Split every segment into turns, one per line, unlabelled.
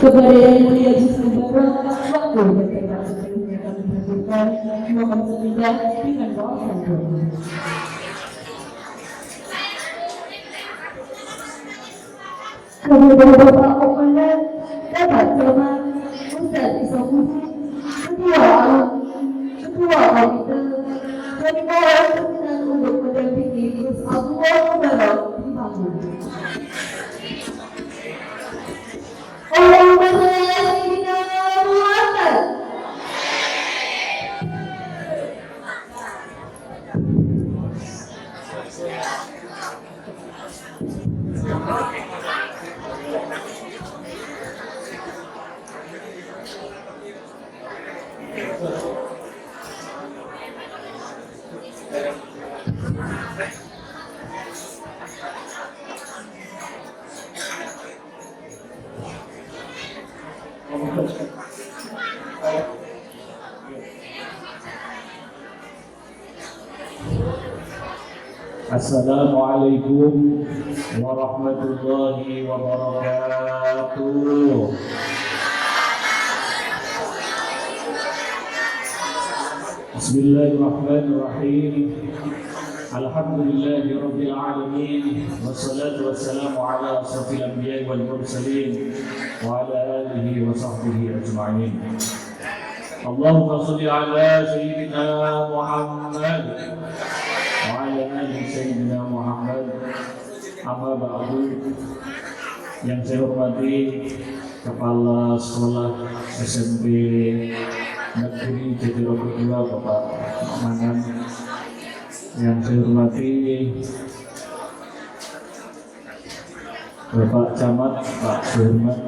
Kepada Yang Mulia Bisnu Barat, waktu dan tempat seterusnya kami berikan mohon setia dengan doa doa. Kepada Bapak Komandan, Bapak Camat, Ustaz Isamuddin, Ketua Komite, kami mohon berkenan untuk mendampingi Gus Abdullah Mubarak di panggung. Allahumma shalli ala sayyidina Muhammad.
Assalamualaikum warahmatullahi wabarakatuh. Bismillahirrahmanirrahim. Alhamdulillahi rabbil alamin. Wassalatu wassalamu ala asrafil anbiya'i wal mursalin wa ala alihi wa sahbihi ajma'in. Allahumma shalli ala sayyidina Muhammad wa ala ali sayyidina Muhammad. Amma ba'du. Yang saya hormati Kepala Sekolah SMP Negeri Jatirogo 2 Bapak Manan. Yang saya hormati Bapak Camat, Pak Suherman.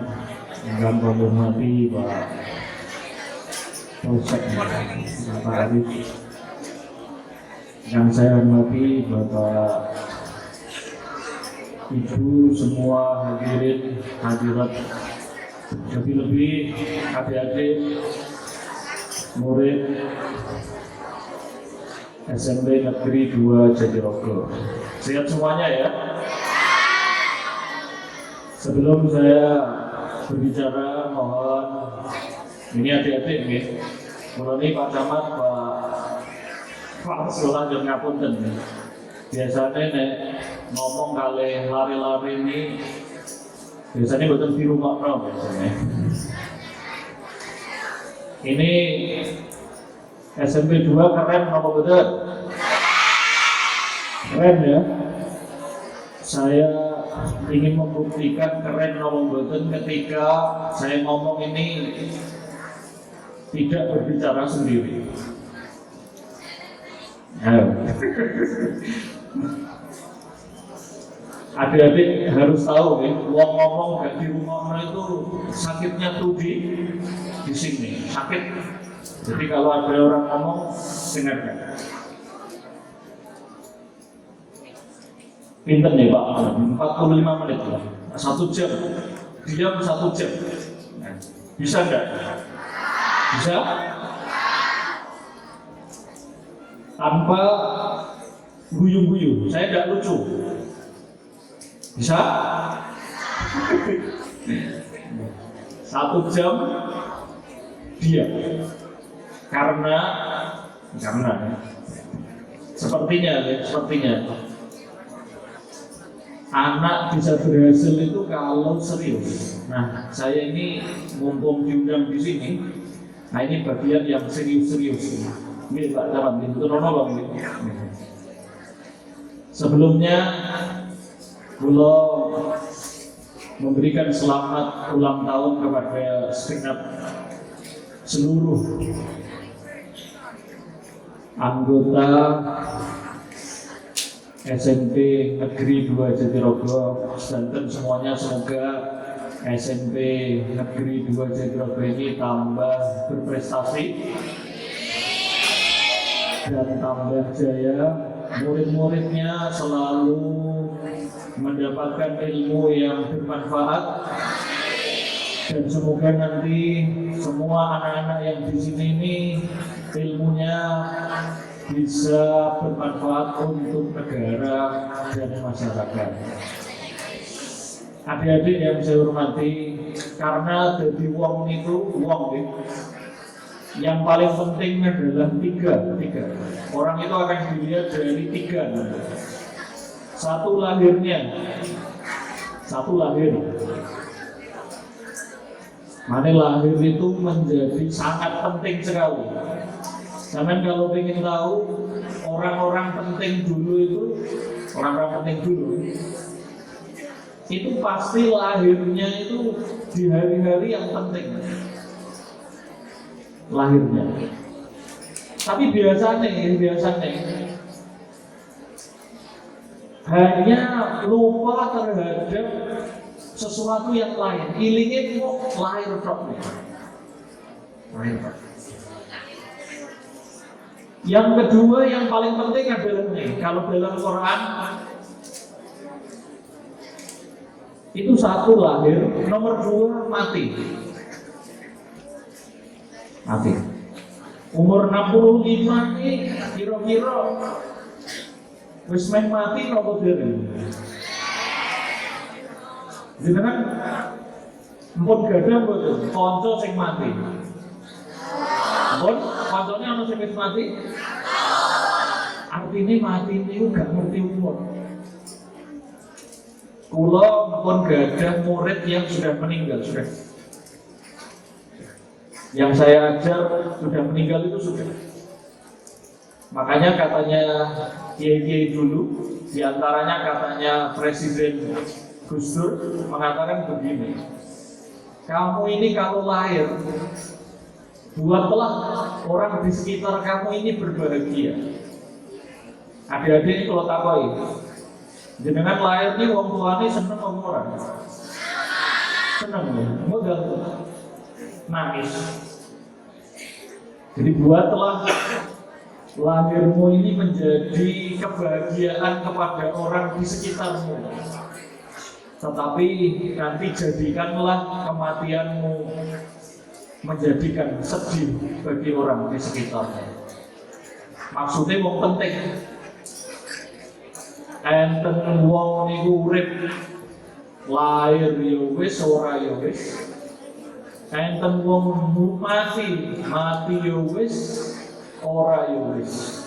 Yang saya hormati Pak Polsek, Bapak Arif. Yang saya hormati Bapak Ibu semua hadirin hadirat, lebih-lebih adik-adik murid SMP Negeri 2 Jatirogo. Sehat semuanya ya. Sebelum saya berbicara, mohon ini adik-adik nih, mulai Pak Camat, Pak Sekolah dan ngapunten. Biasanya nek ngomong kali lari-lari ini biasanya betul di rumah biasanya. Ini SMP 2 keren apa betul? Keren ya. Saya ingin membuktikan keren apa betul ketika saya ngomong ini tidak berbicara sendiri. Adik-adik harus tahu ya, uang ngomong gak di rumah itu sakitnya tuh di sini, sakit. Jadi kalau ada orang ngomong, dengarkan. Pinten nih Pak, 45 menit lah, 1 jam, diam 1 jam. Bisa enggak? Bisa? Tanpa guyu-guyu, saya tidak lucu. Bisa? 1 jam diam. Karena sepertinya anak bisa berhasil itu kalau serius. Nah, saya ini mumpung diundang di sini, nah ini bagian yang serius-serius. Ini Pak Camat, itu Rono Bang. Sebelumnya, Kulo memberikan selamat ulang tahun kepada segenap seluruh anggota SMP Negeri 2 Jatirogo dan semuanya. Semoga SMP Negeri 2 Jatirogo ini tambah berprestasi dan tambah jaya, murid-muridnya selalu mendapatkan ilmu yang bermanfaat, dan semoga nanti semua anak-anak yang di sini ini ilmunya bisa bermanfaat untuk negara dan masyarakat. Adik-adik yang saya hormati, karena jadi wong itu wong ya. Yang paling penting adalah tiga. Orang itu akan dilihat dari tiga. Satu lahir. Mana lahir itu menjadi sangat penting sekali. Sampai kalau ingin tahu orang-orang penting dulu itu pasti lahirnya itu di hari-hari yang penting. Lahirnya. Tapi biasanya hanya lupa terhadap sesuatu yang lain. Ilingnya kok lahir tok nih. Lahir. Yang kedua yang paling penting adalah nih, kalau dalam Quran itu satu lahir, nomor dua mati. Umur 65 ini kira-kira wis main mati nopo diri. Jenengan mpun gadah mboten kanca sing mati. Mpun kancane ana sing wis mati. Artine mati niku gak ngerti umur. Kula mpun gadah murid yang sudah meninggal sudah. Yang saya ajar sudah meninggal itu sudah. Makanya katanya kiai-kiai dulu, diantaranya katanya Presiden Gus Dur mengatakan begini, kamu ini kalau lahir, buatlah orang di sekitar kamu ini berbahagia. Adik-adik ini kalau takoi, jenengan lahir ini wong tuane seneng orang, seneng ya, modal nangis. Jadi buatlah lahirmu ini menjadi kebahagiaan kepada orang di sekitarmu. Tetapi nanti jadikanlah kematianmu menjadikan sedih bagi orang di sekitarmu. Maksudnya wong penting. Enten wong niku urip lahir ya wis ora ya wis. Enten wong mati ya wis ora ya wis.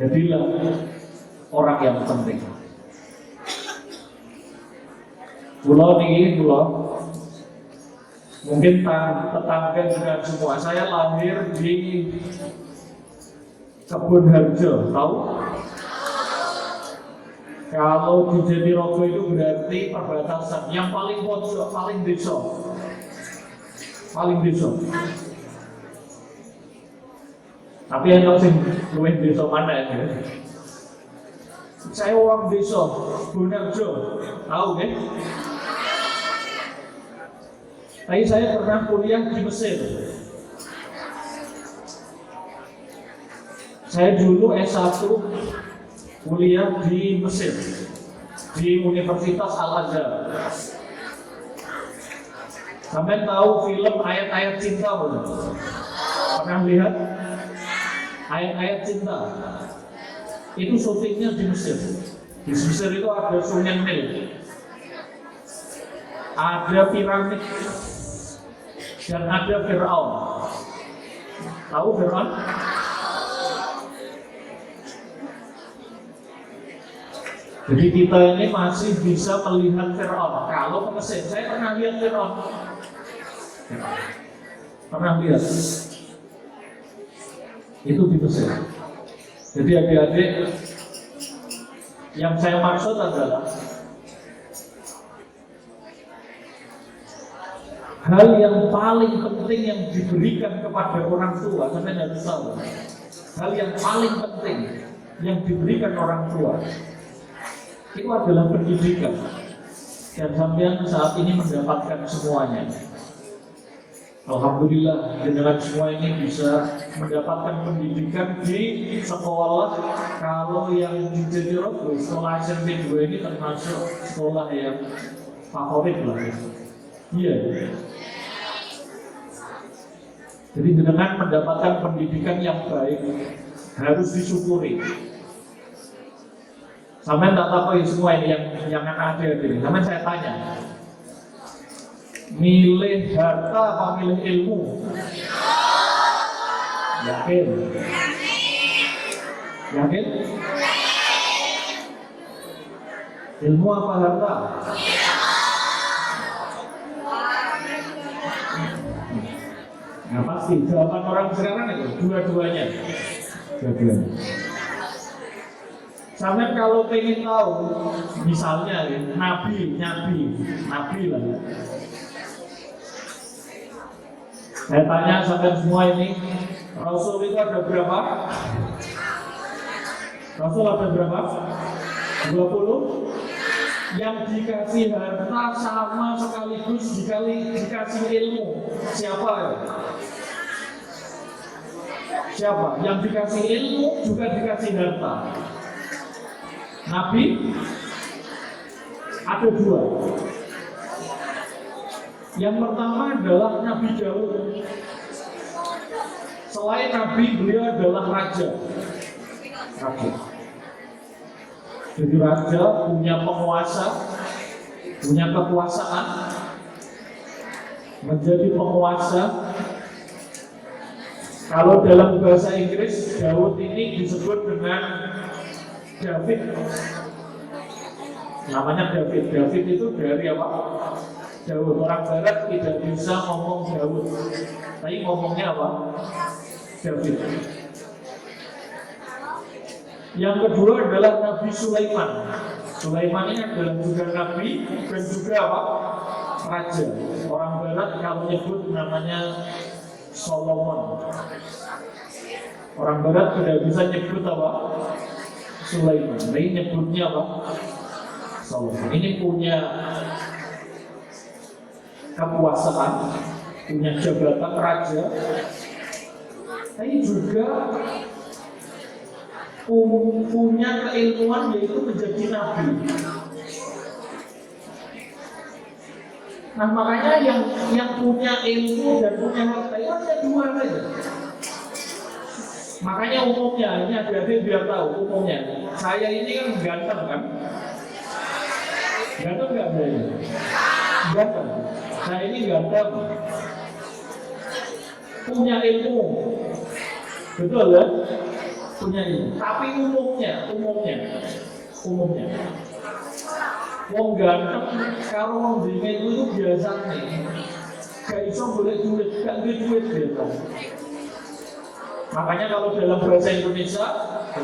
Jadilah orang yang penting. Kula mungkin tetangga dengan semua. Saya lahir di Kebun Harjo, tahu? Kalau di Jatirogo itu berarti perbatasan yang paling pojok, paling desa. Tapi yang tahu sing luwih desa mana ya? Saya orang desa Bonarjo, tahu kan? Tapi saya pernah kuliah di Mesir. Saya dulu S1 kuliah di Mesir, di Universitas Al-Azhar. Sampai tahu film Ayat-Ayat Cinta belum? Pernah lihat? Ayat-Ayat Cinta. Itu syutingnya di Mesir. Di Mesir itu ada Sungai Nil, ada piramid, dan ada Fir'aun. Tahu Fir'aun? Jadi kita ini masih bisa melihat Fir'aun. Kalau ke Mesir, saya pernah lihat Fir'aun. Pernah lihat. Itu di Mesir. Jadi adik-adik, yang saya maksud adalah hal yang paling penting yang diberikan kepada orang tua, sampai harus tahu. Hal yang paling penting yang diberikan orang tua itu adalah pendidikan. Dan sampean saat ini mendapatkan semuanya. Alhamdulillah, dengan semua ini bisa mendapatkan pendidikan di sekolah. Kalau yang di Jatirogo, sekolah SMP 2 ini termasuk sekolah yang favorit lah. Iya. Jadi dengan mendapatkan pendidikan yang baik harus disyukuri. Sampai tak tahu semua ini yang akan ada ini. Sampai saya tanya, milih harta apa milih ilmu? Yakin? Yakin? Ilmu apa harta? Nah pasti jawaban orang sekarang itu dua-duanya. Dua-duanya. Sampai kalau pengen tahu, misalnya ya, nabi lah. Saya tanya sampai semua ini, Rasul itu ada berapa? Rasul ada berapa? 20. Yang dikasih harta sama sekaligus dikasih ilmu. Siapa ya? Siapa? Yang dikasih ilmu juga dikasih harta. Nabi ada 2. Yang pertama adalah Nabi Daud. Selain Nabi, beliau adalah raja. Jadi raja punya penguasa, punya kekuasaan, menjadi penguasa. Kalau dalam bahasa Inggris, Daud ini disebut dengan David. Namanya David. David itu dari apa? Daud. Orang Barat tidak bisa ngomong Daud, tapi ngomongnya apa? David. Yang kedua adalah Nabi Sulaiman. Sulaiman ini adalah juga Nabi dan juga apa? Raja. Orang Barat kalau nyebut namanya Solomon. Orang Barat tidak bisa nyebut apa? Sulaiman. Ini nyebutnya apa? Solomon. Ini punya kekuasaan, punya jabatan raja, tapi juga punya keilmuan yaitu menjadi nabi. Nah makanya yang punya ilmu dan punya harta itu hanya 2 saja. Makanya umumnya, ini adik-adik biar tahu umumnya. Saya ini kan ganteng kan? Ganteng nggak saya? Ganteng. Saya ini ganteng. Punya ilmu. Betul ya? Punya ilmu. Tapi umumnya. Wong ganteng karo wong dingin itu biasa nih. Gak iso boleh duit, gak duit biasa. Makanya kalau dalam bahasa Indonesia ya,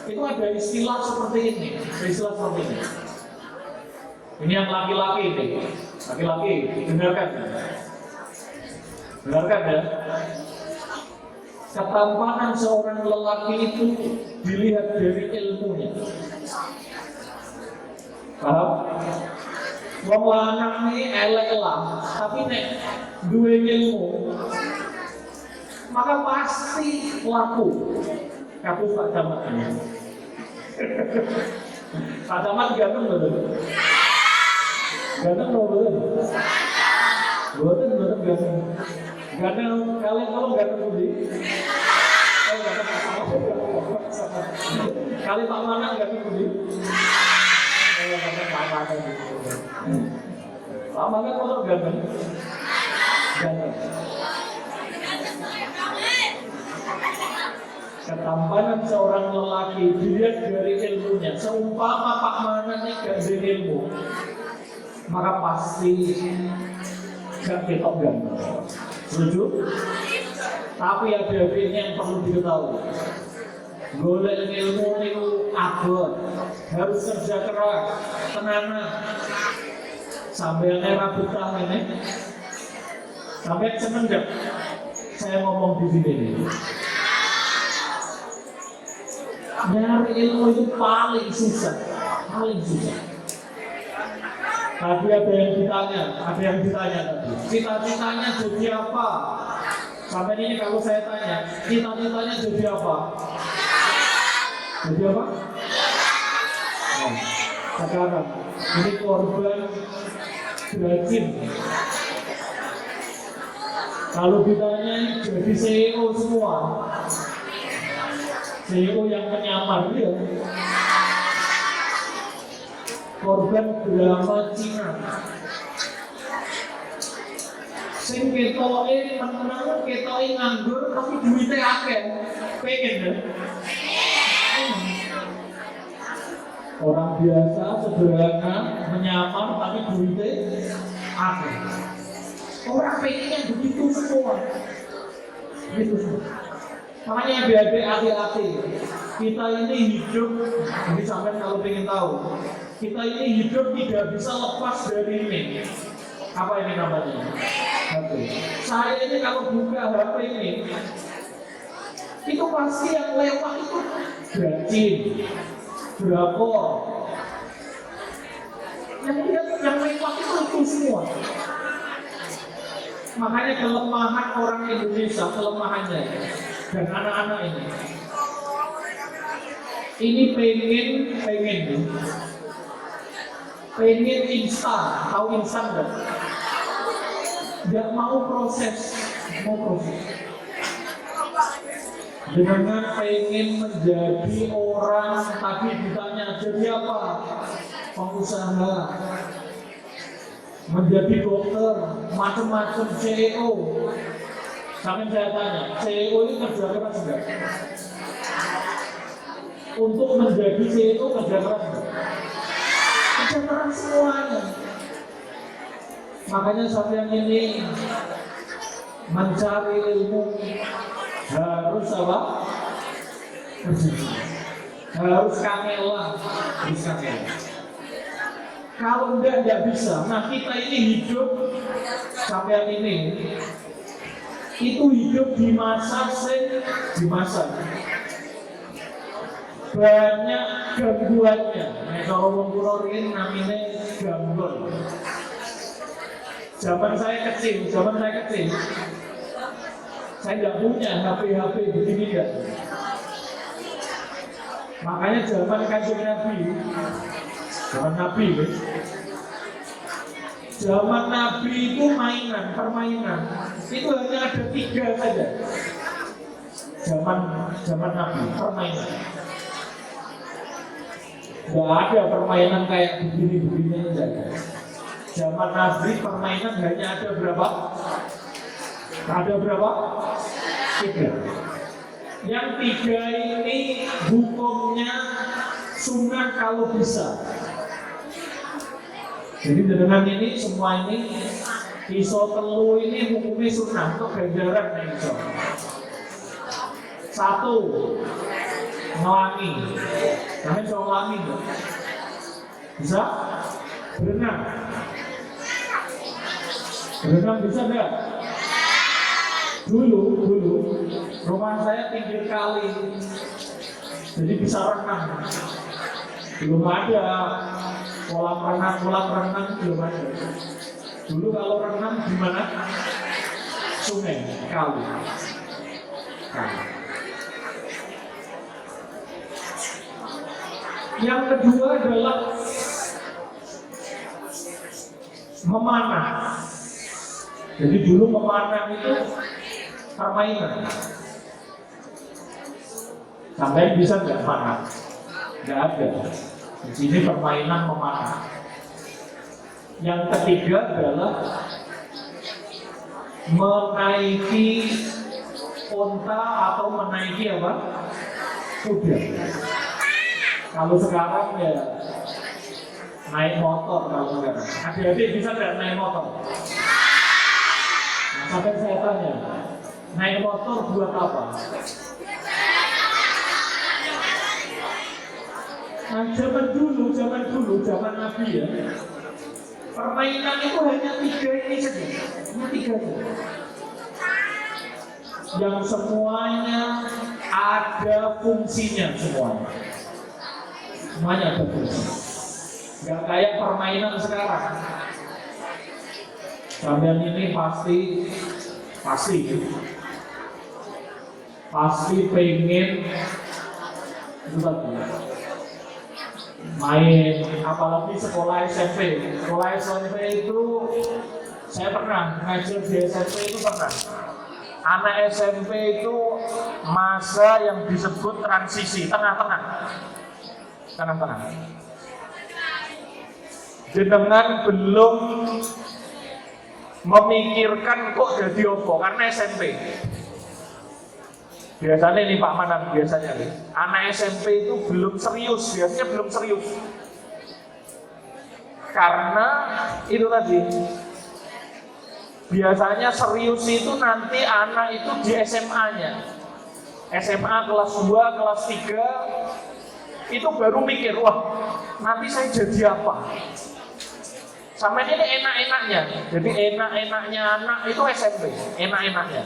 itu ada istilah seperti ini. Ini yang laki-laki ini. Laki-laki, dengarkan ya. Ketampanan seorang lelaki itu dilihat dari ilmunya. Paham? Wong lanang ini elek lah, tapi nek duwe ilmu, maka pasti laku. Kasus Pak Camat ini. Pak Camat ganteng betul. Ganteng betul. Betul ganteng. Ganteng kalian kalau ganteng budi. Kali Pak Mana ganteng budi. Pak Mana kalau ganteng. Ketampanan seorang lelaki dilihat dari ilmunya. Seumpama Pak Mana ini gak ada ilmu, maka pasti gak ketok ganteng. Setuju? Tapi ada yang perlu diketahui. Golek ilmu itu abot, harus kerja keras, tenanan. Sampai era betah ini, sampai semenjak saya ngomong di sini. Nyari ilmu itu paling susah. Tadi ada yang ditanya tadi. Cita-citanya jadi apa? Sampai ini kalau saya tanya, cita-citanya jadi apa? Jadi apa? Nah, sekarang ini korban grajin. Kalau ditanya jadi CEO semua. CEO yang menyamar dia. korban drama Cina. Sing ketoke meneng, ketoke nganggur tapi duwite akeh. Pengen deh. Orang biasa sederhana menyamar tapi duitnya akeh. Orang pengen yang begitu semua. Gitu semua. Makanya adik-adik hati-hati. Kita ini hidup, jadi sampai kalau pengen tahu, kita ini hidup tidak bisa lepas dari ini. Apa ini namanya? HP. Saya ini kalau buka HP ini, itu pasti yang lewat itu gajin, drakor. Yang lewat itu semua. Makanya kelemahan orang Indonesia, kelemahannya dan anak-anak ini pengen instan, tahu instan enggak? Nggak mau proses. Dengan pengen menjadi orang, tapi ditanya jadi apa? Pengusaha, menjadi dokter, macam-macam CEO. Sampai saya tanya, CEO ini kerja keras enggak? Untuk menjadi CEO kerja keras enggak? Kerja keras semuanya. Makanya sampai ini mencari ilmu harus apa? Harus kamelan. Kalau enggak bisa. Nah kita ini hidup sampai ini itu hidup di masa banyak gangguannya. Kalau wong kula ini namanya gangguan. Zaman saya kecil, saya nggak punya HP begini enggak. Makanya zaman Kanjeng Nabi, zaman Nabi itu permainan itu hanya ada 3 saja. Zaman Nabi permainan, nggak ada permainan kayak begini aja. Zaman Nabi permainan hanya ada berapa? Ada berapa? 3. Yang 3 ini hukumnya sunat kalau bisa. Jadi dengan ini semua ini iso telu ini hukumnya sunat untuk ganjaran nih iso. 1 ngelangi. Kami iso ngelangi enggak? Bisa? Berenang bisa enggak? Dulu rumah saya pinggir kali, jadi bisa renang. Belum ada kolam renang belum ada. Dulu kalau renang di mana? Sungai, kali. Yang kedua adalah memanah. Jadi dulu memanah itu permainan. Sampai bisa nggak manah? Nggak ada. Di sini permainan memanah. Yang ketiga adalah menaiki unta atau menaiki apa? Kuda. Kalau sekarang ya naik motor kalau sekarang. Adik-adik bisa nggak naik motor? Nah, sampai saya tanya, naik motor buat apa? Nah, zaman dulu, zaman Nabi ya, permainan itu hanya 3 ini saja, hanya 3 saja. Yang semuanya ada fungsinya semuanya. Semuanya ada fungsi. Gak kayak permainan sekarang. Kalian ini pasti pengen main, apalagi sekolah SMP. Sekolah SMP itu saya pernah ngajar di SMP itu pernah. Anak SMP itu masa yang disebut transisi, tengah-tengah. jenengan belum memikirkan kok jadi apa karena SMP. Biasanya nih Pak Manan, biasanya nih anak SMP itu belum serius, biasanya belum serius. Karena itu tadi, biasanya serius itu nanti anak itu di SMA-nya. SMA kelas 2, kelas 3 itu baru mikir, wah nanti saya jadi apa? Sampai ini enak-enaknya. Jadi enak-enaknya anak itu SMP, enak-enaknya.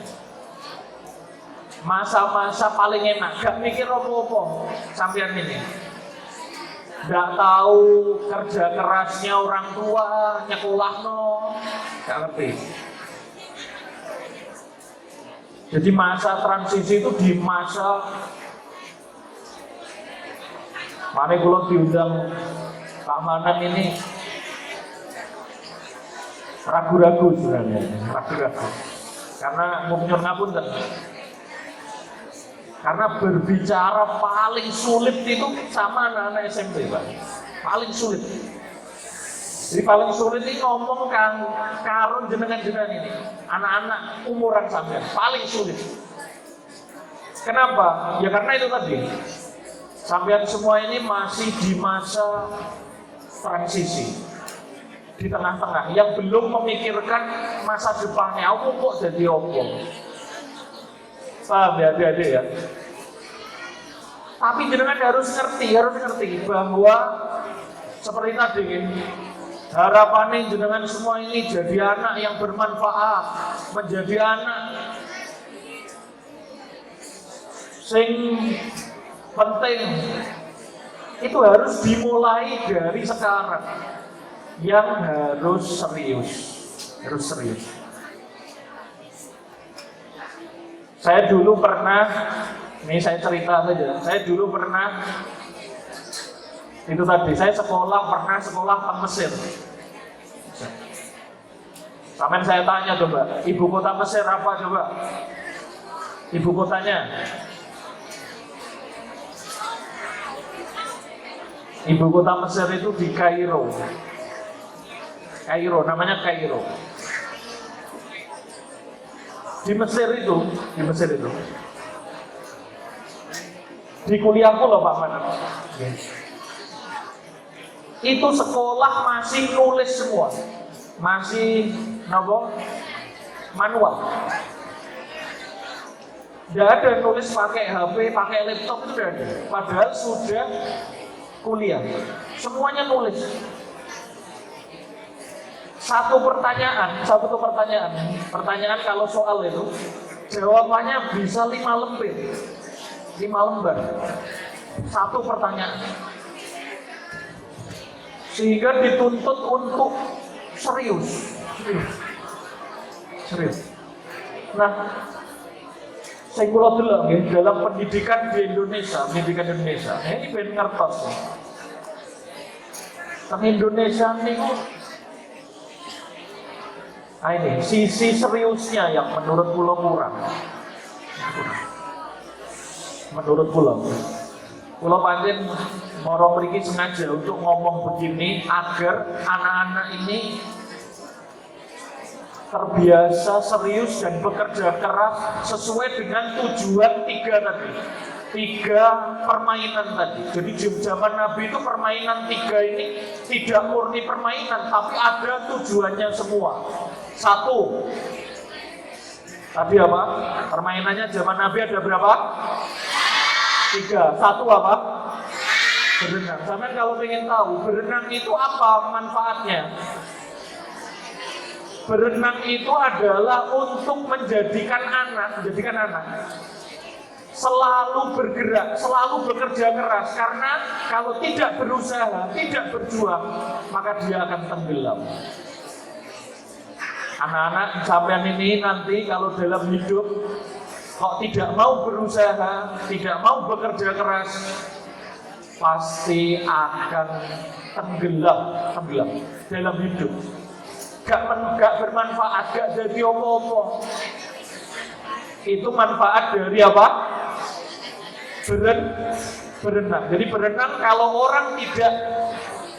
Masa-masa paling enak, gak mikir apa-apa sampean ini. Gak tahu kerja kerasnya orang tua, nyekolahno, gak ngerti. Jadi masa transisi itu di masa mana kalau diundang Pak Manan ini ragu-ragu sebenarnya, ragu-ragu. Karena mungkin ngapunten. Karena berbicara paling sulit itu sama anak-anak SMP, Pak. Paling sulit. Jadi paling sulit ini ngomong karun jenengan-jenengan ini, anak-anak umuran sampean, paling sulit. Kenapa? Ya karena itu tadi. Sampean semua ini masih di masa transisi. Di tengah-tengah yang belum memikirkan masa depannya, aku kok jadi apa? Paham ya adik-adik ya? Tapi jenengan harus ngerti bahwa seperti tadi harapannya jenengan semua ini jadi anak yang bermanfaat, menjadi anak sing penting. Itu harus dimulai dari sekarang. Yang harus serius. Saya dulu pernah, ini saya cerita saja. Saya dulu pernah itu tadi, saya pernah sekolah ke Mesir. Sampai saya tanya coba, ibu kota Mesir apa coba? Ibu kotanya? Ibu kota Mesir itu di Kairo. Namanya Kairo. Di Mesir itu. Di kuliahku loh Pak Manan. Itu sekolah masih nulis semua, masih manual. Tidak ada nulis pakai HP, pakai laptop, itu tidak ada. Padahal sudah kuliah, semuanya nulis. Satu pertanyaan kalau soal itu jawabannya bisa 5 lembar. Satu pertanyaan. Sehingga dituntut untuk serius. Nah, saya kula delok nggih dalam pendidikan di Indonesia, ini ben ngertos. Teng Indonesia niku ini sisi seriusnya yang menurut kula kurang. Menurut kula pancen moro mriki sengaja untuk ngomong begini agar anak-anak ini terbiasa serius dan bekerja keras sesuai dengan tujuan 3 tadi. 3 permainan tadi. Jadi di zaman Nabi itu permainan 3 ini tidak murni permainan, tapi ada tujuannya semua. 1. Tadi apa? Permainannya zaman Nabi ada berapa? 3. 1 apa? Berenang. Sampai kalau ingin tahu berenang itu apa manfaatnya? Berenang itu adalah untuk menjadikan anak selalu bergerak, selalu bekerja keras. Karena kalau tidak berusaha, tidak berjuang, maka dia akan tenggelam. Anak-anak sampean ini nanti kalau dalam hidup kok tidak mau berusaha, tidak mau bekerja keras, pasti akan tenggelam dalam hidup. Gak bermanfaat, gak jadi apa-apa. Itu manfaat dari apa? Berenang. Jadi berenang kalau orang tidak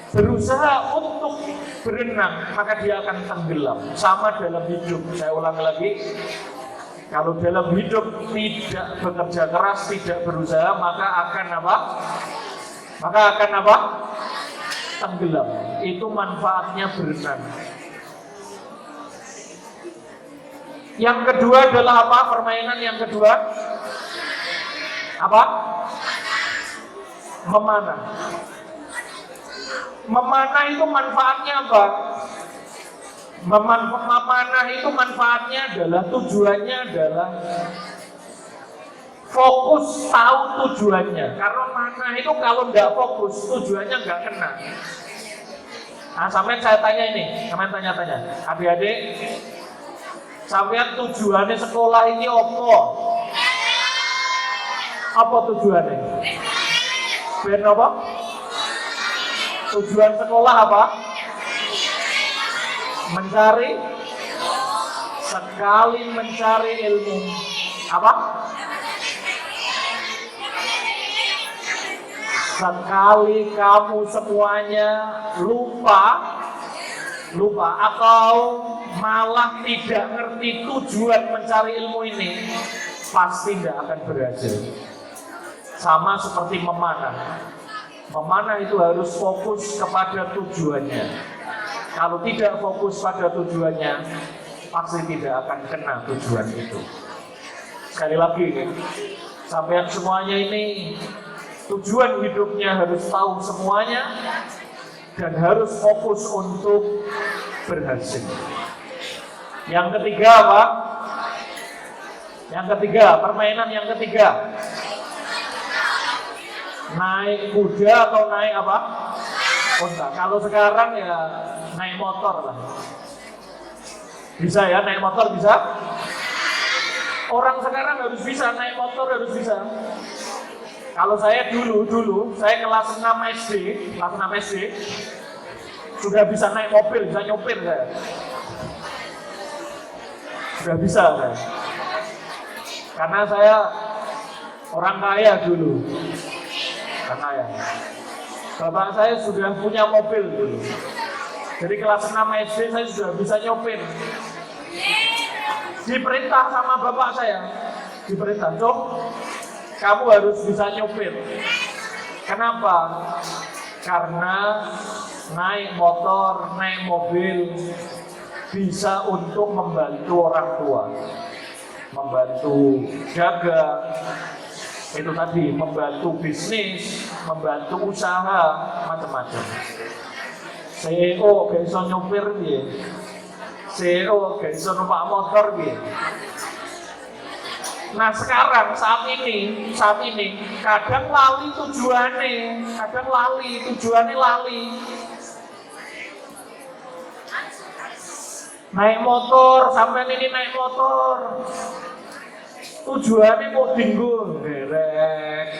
berusaha untuk berenang, maka dia akan tenggelam. Sama dalam hidup, saya ulang lagi, kalau dalam hidup tidak bekerja keras, tidak berusaha, maka akan apa? Maka akan apa? Tenggelam. Itu manfaatnya berenang. Yang kedua adalah apa? Permainan yang kedua apa? Memanah. Memanah itu manfaatnya apa? Memanah itu manfaatnya adalah, tujuannya adalah fokus, tahu tujuannya. Karena manah itu kalau nggak fokus, tujuannya nggak kena. Nah, sampai saya tanya ini, sampai tanya-tanya, adik-adik, sampean tujuannya sekolah ini apa? Apa tujuannya? Ben apa? Tujuan sekolah apa? Mencari, sekali mencari ilmu. Apa? Sekali kamu semuanya lupa atau malah tidak ngerti tujuan mencari ilmu ini, pasti tidak akan berhasil. Sama seperti memanah. Memanah itu harus fokus kepada tujuannya. Kalau tidak fokus pada tujuannya, pasti tidak akan kena tujuan itu. Sekali lagi, sampai semuanya ini tujuan hidupnya harus tahu semuanya dan harus fokus untuk berhasil. Yang ketiga apa? Yang ketiga, permainan yang ketiga. Naik kuda atau naik apa? Unta. Kalau sekarang ya naik motor lah. Bisa ya, naik motor bisa? Orang sekarang harus bisa, naik motor harus bisa. Kalau saya dulu saya kelas 6 SD sudah bisa naik mobil, bisa nyopir saya. Sudah bisa saya. Karena saya orang kaya dulu. Karena ya, bapak saya sudah punya mobil dulu. Jadi kelas 6 SD saya sudah bisa nyopir. Diperintah sama bapak saya, diperintah, Cok, kamu harus bisa nyopir. Kenapa? Karena naik motor, naik mobil bisa untuk membantu orang tua, membantu dagang, itu tadi, membantu bisnis, membantu usaha, macam-macam. CEO gak iso nyopir piye? CEO gak iso numpak motor piye? Nah sekarang saat ini kadang lali tujuannya lali. Naik motor, sampai ini naik motor. Tujuannya mau dinggo derek,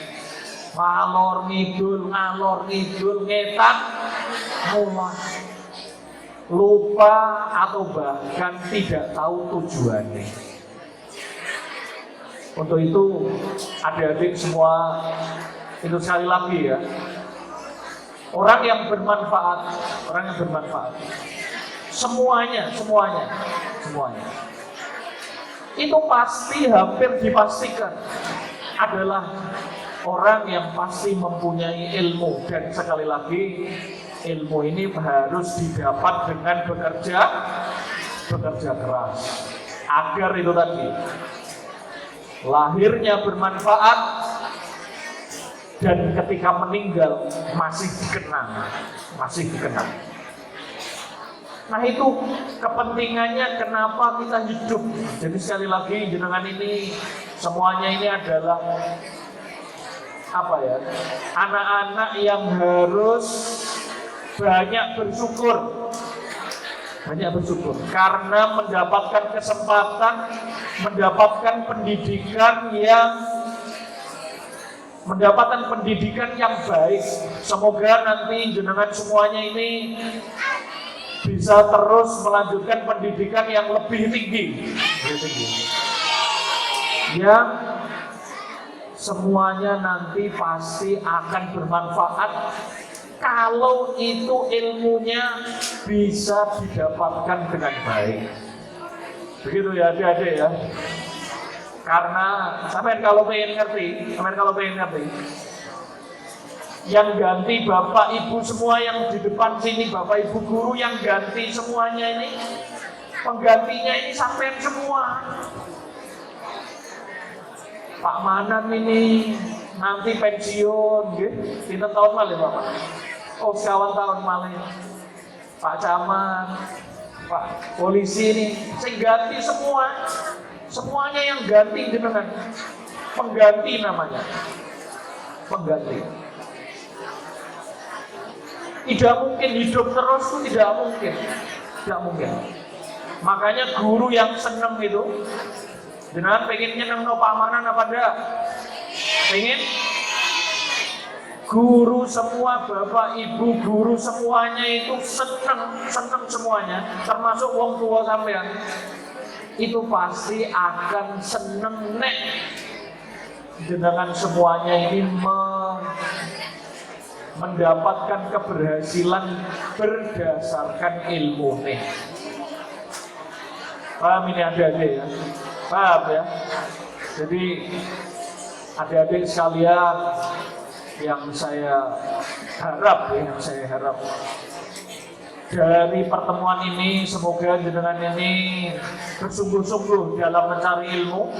ngalor ngidul, ngetan, muat, lupa atau bahkan tidak tahu tujuannya. Untuk itu adik-adik semua, itu sekali lagi ya, orang yang bermanfaat, semuanya. Itu pasti, hampir dipastikan adalah orang yang pasti mempunyai ilmu. Dan sekali lagi, ilmu ini harus didapat dengan bekerja keras. Agar itu tadi, lahirnya bermanfaat dan ketika meninggal masih dikenang. Nah itu kepentingannya kenapa kita hidup. Jadi sekali lagi jenengan ini semuanya ini adalah apa ya? Anak-anak yang harus banyak bersyukur karena mendapatkan kesempatan, mendapatkan pendidikan yang baik. Semoga nanti jenengan semuanya ini bisa terus melanjutkan pendidikan yang lebih tinggi. Yang semuanya nanti pasti akan bermanfaat kalau itu ilmunya bisa didapatkan dengan baik. Begitu ya adik-adik ya. Karena sampean kalau pengen ngerti, yang ganti bapak ibu semua yang di depan sini, bapak ibu guru yang ganti semuanya ini, penggantinya ini sampean semua. Pak Manan ini nanti pensiun, gitu. Pinten tahun malih Bapak? Oh, sekawan tahun malih. Pak Camat, Pak Polisi ini, saya ganti semua. Semuanya yang ganti jenengan. Pengganti namanya. Pengganti. Tidak mungkin hidup terus itu tidak mungkin. Tidak mungkin. Makanya guru yang seneng itu, jenengan pengen nyeneng Pak Manan apa enggak? Pengen? Guru semua, bapak ibu guru semuanya itu seneng semuanya, termasuk wong tua sampean. Itu pasti akan seneng nek jenengan semuanya ini mendapatkan keberhasilan berdasarkan ilmu nih. Paham ini adik-adik ya? Paham ya? Jadi adik-adik sekalian yang saya harap dari pertemuan ini semoga jenengan ini bersungguh-sungguh dalam mencari ilmu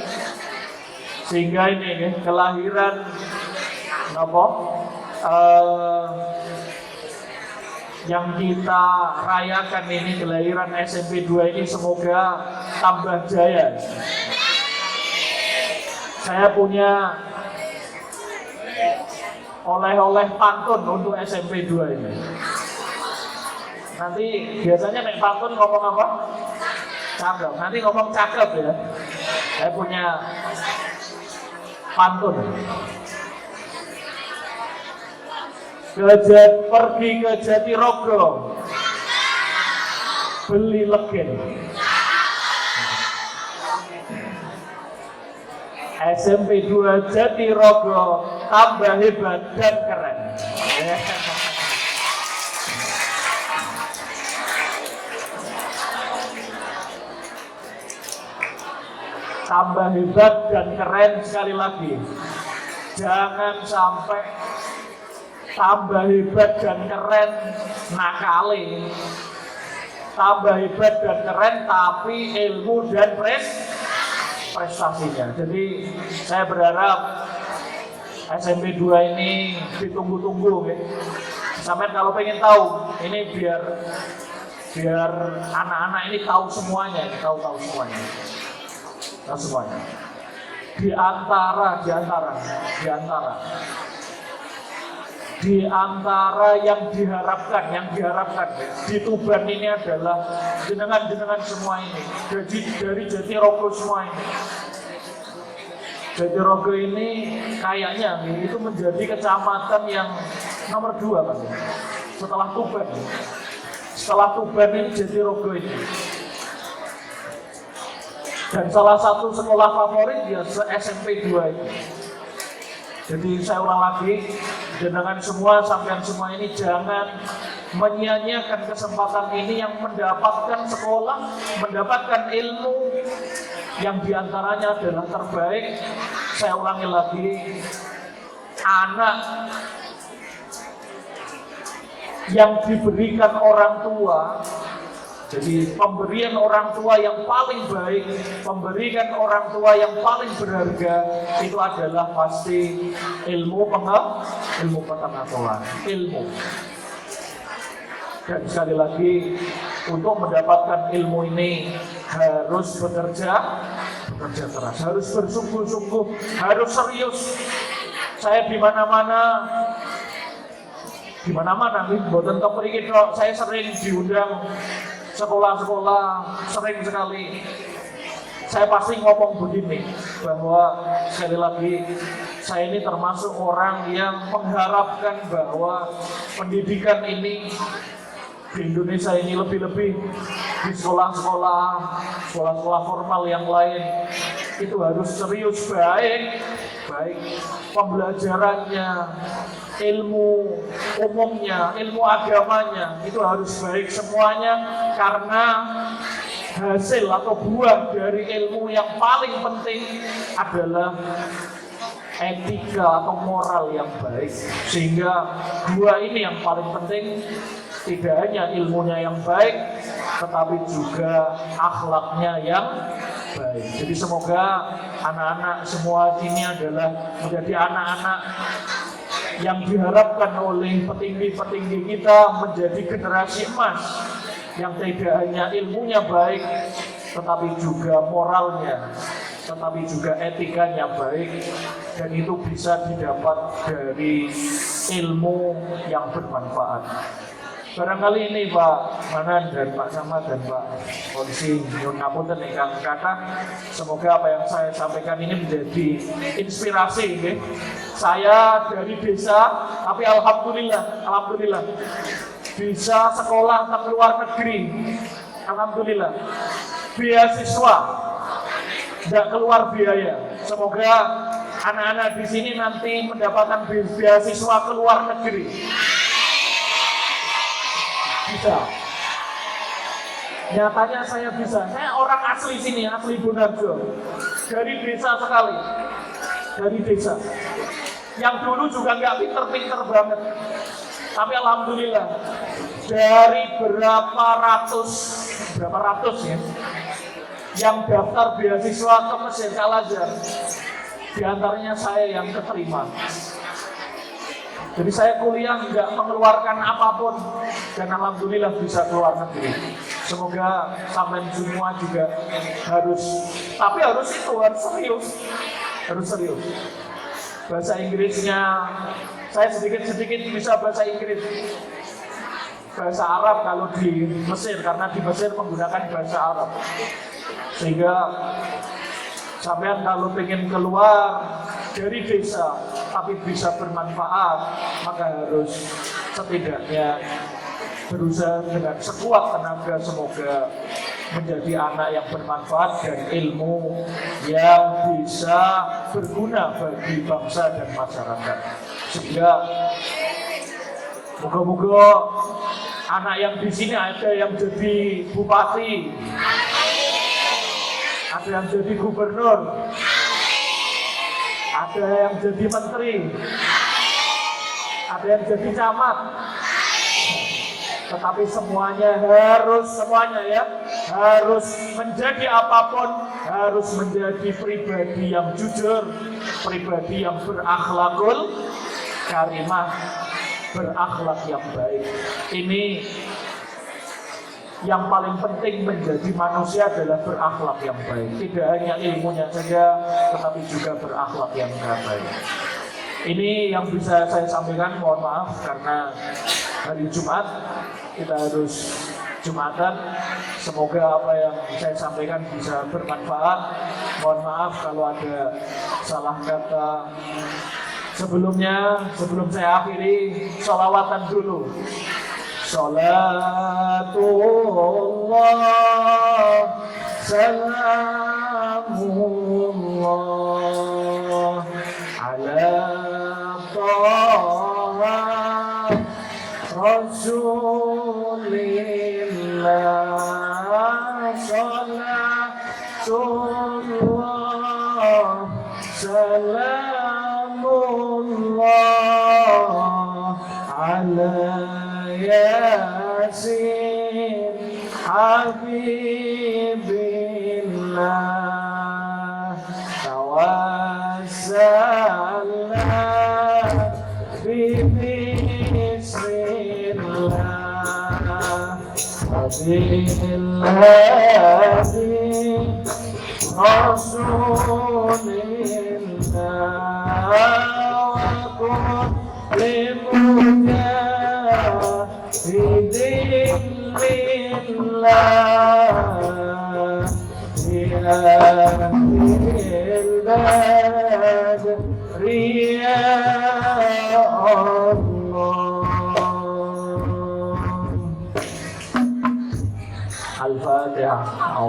sehingga ini kelahiran yang kita rayakan ini, kelahiran SMP 2 ini semoga tambah jaya. Saya punya oleh-oleh pantun untuk SMP 2 ini. Nanti biasanya naik pantun ngomong apa? Cakep. Nanti ngomong cakep ya. Saya punya pantun. Pergi ke Jatirogo, beli legen. SMP 2 Jatirogo tambah hebat dan keren. Tambah hebat dan keren sekali lagi. Jangan sampai tambah hebat dan keren nakali. Tambah hebat dan keren tapi ilmu dan prestasinya. Jadi saya berharap SMP 2 ini ditunggu-tunggu gitu. Sampai kalau pengen tahu ini biar anak-anak ini tahu semuanya, tahu semuanya. Di antara yang diharapkan di Tuban ini adalah jenengan semua ini dari Jatirogo semua ini. Jatirogo ini kayaknya itu menjadi kecamatan yang nomor 2 kan, setelah Tuban. Setelah Tuban ini Jatirogo ini. Dan salah satu sekolah favorit ya SMP 2 ini. Jadi saya ulang lagi, jenengan semua, sampean semua ini jangan menyia-nyiakan kesempatan ini yang mendapatkan sekolah, mendapatkan ilmu yang diantaranya adalah terbaik. Saya ulangi lagi, anak yang diberikan orang tua. Jadi pemberian orang tua yang paling baik, pemberian orang tua yang paling berharga itu adalah pasti ilmu pengetahuan, ilmu. Dan sekali lagi untuk mendapatkan ilmu ini harus bekerja keras, harus bersungguh-sungguh, harus serius. Saya di mana-mana nih, boten kepriki kok. Saya sering diundang sekolah-sekolah, sering sekali saya pasti ngomong begini, bahwa sekali lagi saya ini termasuk orang yang mengharapkan bahwa pendidikan ini di Indonesia ini lebih-lebih di sekolah-sekolah formal yang lain itu harus serius baik baik pembelajarannya, ilmu umumnya, ilmu agamanya itu harus baik semuanya, karena hasil atau buah dari ilmu yang paling penting adalah etika atau moral yang baik. Sehingga dua ini yang paling penting, tidak hanya ilmunya yang baik tetapi juga akhlaknya yang baik. Jadi semoga anak-anak semua ini adalah menjadi anak-anak yang diharapkan oleh petinggi-petinggi kita menjadi generasi emas yang tidak hanya ilmunya baik tetapi juga moralnya, tetapi juga etikanya baik, dan itu bisa didapat dari ilmu yang bermanfaat. Barangkali ini Pak Manan dan Pak Samad dan Pak Polisi nyuwun ngapunten ingkang kathah, semoga apa yang saya sampaikan ini menjadi inspirasi nggih. Saya dari desa, tapi alhamdulillah bisa sekolah ke luar negeri. Alhamdulillah. Beasiswa, tidak keluar biaya. Semoga anak-anak di sini nanti mendapatkan beasiswa ke luar negeri. Bisa. Nyatanya saya bisa. Saya orang asli sini, asli Bonarjo. Dari desa sekali. Dari desa. Yang dulu juga nggak pinter-pinter banget. Tapi alhamdulillah dari berapa ratus ya yang daftar beasiswa ke Mesir Al-Azhar, di antaranya saya yang keterima. Jadi saya kuliah nggak mengeluarkan apapun dan alhamdulillah bisa keluar negeri. Semoga sampai semua juga harus serius. Bahasa Inggrisnya saya sedikit bisa bahasa Inggris. Bahasa Arab kalau di Mesir, karena di Mesir menggunakan bahasa Arab. Sehingga sampean kalau ingin keluar dari desa tapi bisa bermanfaat, maka harus setidaknya berusaha dengan sekuat tenaga, semoga menjadi anak yang bermanfaat dan ilmu yang bisa berguna bagi bangsa dan masyarakat. Sehingga moga-moga anak yang di sini ada yang jadi bupati, ada yang jadi gubernur, ada yang jadi menteri, ada yang jadi camat. Tetapi semuanya harus menjadi apapun, harus menjadi pribadi yang jujur, pribadi yang berakhlakul karimah, berakhlak yang baik. Ini yang paling penting menjadi manusia adalah berakhlak yang baik. Tidak hanya ilmunya saja, tetapi juga berakhlak yang baik. Ini yang bisa saya sampaikan. Mohon maaf karena hari Jumat kita harus Jumatan. Semoga apa yang saya sampaikan bisa bermanfaat. Mohon maaf kalau ada salah kata. Sebelum saya akhiri, sholawatan dulu. Salatullah, salamullah ala Taha Rasulillah, salatullah, salamullah ala Yasin Habibillah, tawassalna bismillah Wabillahi Rasulillah wa limunya bidillah ya Allah. Al-Fatihah.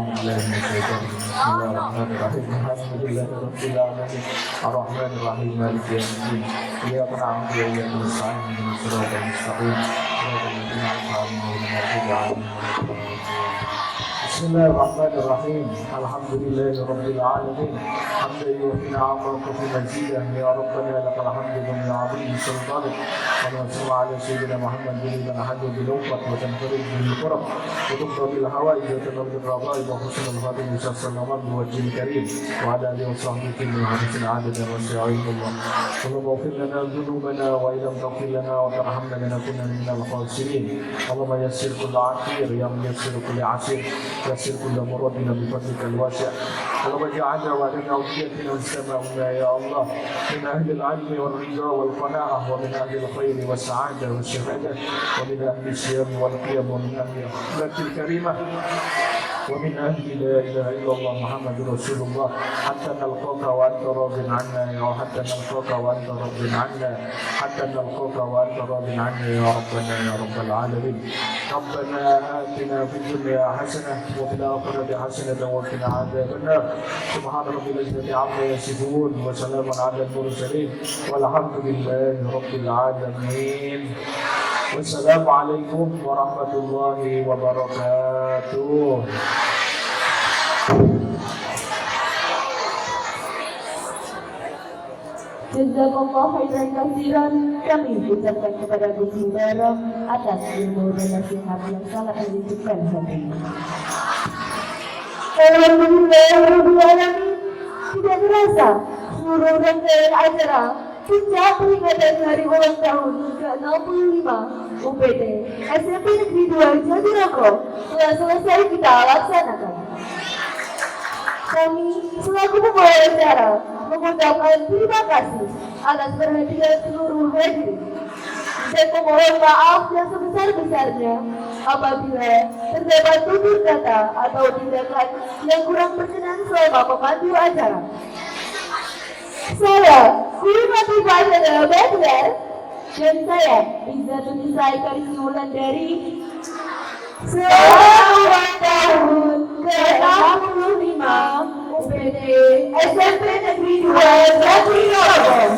أعوذ بالله من الشيطان الرجيم بسم الله الرحمن الرحيم الحمد لله رب العالمين الرحمن الرحيم مالك يوم الدين إياك نعبد وإياك نستعين اهدنا الصراط المستقيم صراط الذين أنعمت عليهم غير المغضوب عليهم ولا الضالين بسم الله الرحمن الرحيم الحمد لله رب العالمين حمدا يوفي نعمك في مزيدا يا ربنا لك الحمد بما عظيم سلطانك ونصل على سيدنا محمد بن احد بالوفق وتنفرد به الكرم وتقضى بالحوائج وتنرد الرغائب وحسن الخاتم صلى الله بوجه الكريم وعلى اله وصحبه كل حديث عدد وسعين الله اللهم اغفر لنا ذنوبنا وان لم تغفر لنا وترحمنا لنكونن من الخاسرين اللهم يسر كل عسير يا ميسر كل عسير يسر كل مرض بفضلك الواسع اللهم اجعلنا واهلنا وذريتنا واجتمعنا يا الله من اهل العلم والرضا والقناعه ومن اهل الخير والسعاده والشهاده ومن اهل الصيام والقيام ومن اهل الاخلاق الكريمه ومن أهل لا إله إلا الله محمد رسول الله حتى نلقاك وأنت راض عنا حتى نلقاك وأنت راض عنا حتى نلقاك وأنت راض عنا يا ربنا يا رب العالمين ربنا آتنا في الدنيا حسنة وفي الآخرة حسنة وقنا عذاب النار سبحان رب العزة عما يصفون وسلام على المرسلين والحمد لله رب العالمين والسلام عليكم ورحمة الله وبركاته.
Jazakallah khairan katsiran. Kami ucapkan kepada Gus Mubarak atas ilmu dan nasihat yang sangat menyejukkan hati. Alhamdulillah, tidak terasa seluruh rangkaian acara puncak peringatan hari ulang tahun ke-65 UPT SMP Negeri 2 Jatinangor telah selesai kita laksanakan. Kami selaku pembawa acara mengucapkan terima kasih atas perhatian seluruh hadirin dan memohon maaf yang sebesar-besarnya apabila terdapat tutur kata atau tindakan yang kurang berkenan selama memandu acara. Saya, Guru Mati Fadil Bedler, dan saya, Izzatul Nisa Karisi Wulandari, selamat ulang tahun ke-65 UPT SMP Negeri 2 Jatinangor.